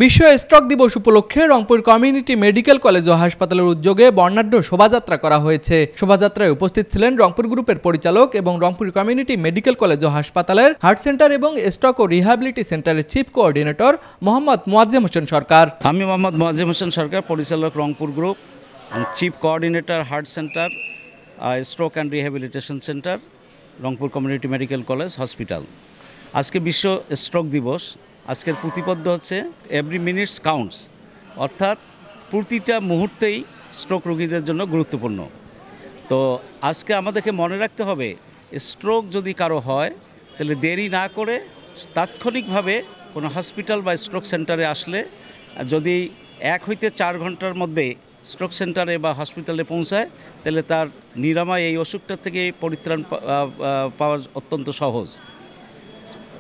বিশ্ব স্ট্রোক দিবস উপলক্ষে রংপুর কমিউনিটি মেডিকেল কলেজ ও হাসপাতালের উদ্যোগে বর্ণাঢ্য শোভাযাত্রা করা হয়েছে। শোভাযাত্রায় উপস্থিত ছিলেন রংপুর গ্রুপের পরিচালক এবং রংপুর কমিউনিটি মেডিকেল কলেজ ও হাসপাতালের হার্ট সেন্টার এবং স্ট্রোক ও রিহ্যাবিলিটি সেন্টারের চিফ কোঅর্ডিনেটর মোহাম্মদ মোয়াজ্জেম হোসেন সরকার। আমি মোহাম্মদ মোয়াজ্জেম হোসেন সরকার, পরিচালক Rangpur group, chief coordinator heart centre, stroke and rehabilitation centre, Rangpur community medical college hospital. আজকে বিশ্ব স্ট্রোক দিবস। আজকের প্রতিপাদ্য হচ্ছে এভরি মিনিটস কাউন্টস, অর্থাৎ প্রতিটা মুহূর্তেই স্ট্রোক রোগীদের জন্য গুরুত্বপূর্ণ। তো আজকে আমাদেরকে মনে রাখতে হবে, স্ট্রোক যদি কারো হয় তাহলে দেরি না করে তাৎক্ষণিকভাবে কোনো হসপিটাল বা স্ট্রোক সেন্টারে আসলে, যদি 1 হইতে 4 ঘন্টার মধ্যে স্ট্রোক সেন্টারে বা হসপিটালে পৌঁছায় তাহলে তার নিরাময় এই অসুখটা থেকে পরিত্রাণ পাওয়া অত্যন্ত সহজ।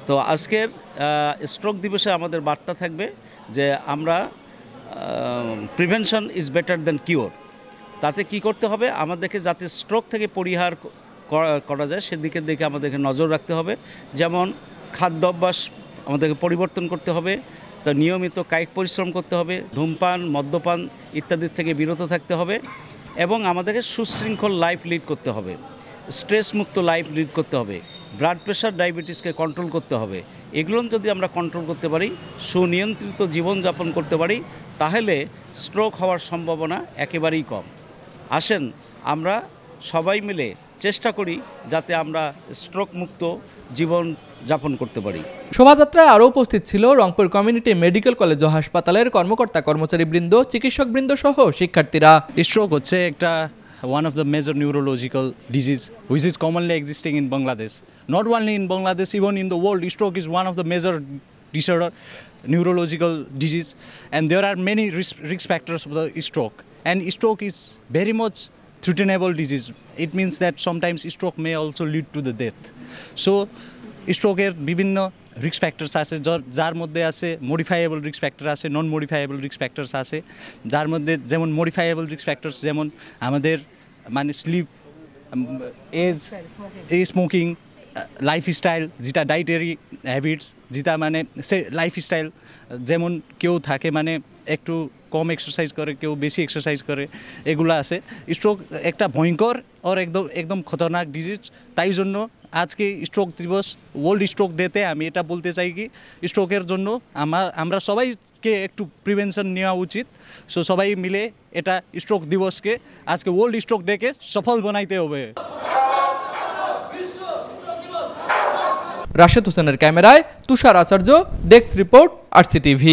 তো আজকের স্ট্রোক দিবসে আমাদের বার্তা থাকবে যে আমরা prevention is better than cure. তাতে কি করতে হবে, আমাদেরকে যাতে স্ট্রোক থেকে পরিহার করা যায় সেদিকে দেখে আমাদেরকে নজর রাখতে হবে। যেমন খাদ্যাভ্যাস আমাদেরকে পরিবর্তন করতে হবে, তা নিয়মিত কায়িক পরিশ্রম করতে হবে, ধূমপান, মদ্যপান ইত্যাদির থেকে বিরত থাকতে হবে এবং আমাদেরকে সুশৃঙ্খল লাইফ লিড করতে হবে, স্ট্রেস মুক্ত লাইফ লিড করতে হবে, ব্লাড প্রেশার, ডায়াবেটিসকে কন্ট্রোল করতে হবে। এগুলো যদি আমরা কন্ট্রোল করতে পারি, সুনিয়ন্ত্রিত জীবনযাপন করতে পারি, তাহলে স্ট্রোক হওয়ার সম্ভাবনা একেবারেই কম। আসেন আমরা সবাই মিলে চেষ্টা করি যাতে আমরা স্ট্রোক মুক্ত জীবন যাপন করতে পারি। শোভাযাত্রায় আরও উপস্থিত ছিল রংপুর কমিউনিটি মেডিকেল কলেজ ও হাসপাতালের কর্মকর্তা কর্মচারীবৃন্দ, চিকিৎসকবৃন্দ সহ শিক্ষার্থীরা। স্ট্রোক হচ্ছে একটা one of the major neurological disease which is commonly existing in Bangladesh. Not only in Bangladesh, even in the world, stroke is one of the major disorder, neurological disease, and there are many risk factors for the stroke. And stroke is very much threatenable disease. It means that sometimes stroke may also lead to the death. So stroke এর বিভিন্ন risk factors আছে, যার মধ্যে আছে মডিফাইয়েবল risk factor আছে, নন মডিফাইয়েবল risk factors আছে। যার মধ্যে যেমন মডিফাইয়েবল রিস্ক ফ্যাক্টরস যেমন আমাদের মানে স্লিপ, এজ, স্মোকিং, লাইফস্টাইল, যেটা ডায়েটারি হ্যাবিটস, যেটা মানে সে লাইফস্টাইল, যেমন কেউ থাকে মানে একটু কম এক্সারসাইজ করে, কেউ বেশি এক্সারসাইজ করে, এগুলো আছে। স্ট্রোক একটা ভয়ঙ্কর আর একদম খতরনাক ডিজিজ। তাই জন্য আজকে স্ট্রোক দিবস, ওয়ার্ল্ড স্ট্রোক ডেতে আমি এটা বলতে চাই কি স্ট্রোকের জন্য আমরা সবাইকে একটু প্রিভেনশন নেওয়া উচিত। সো সবাই মিলে এটা স্ট্রোক দিবসকে আজকে ওয়ার্ল্ড স্ট্রোক ডেকে সফল বানাইতে হবে। রাশেদ হোসেনের ক্যামেরায় তুষার আচার্য, ডেস্ক রিপোর্ট, RCTV।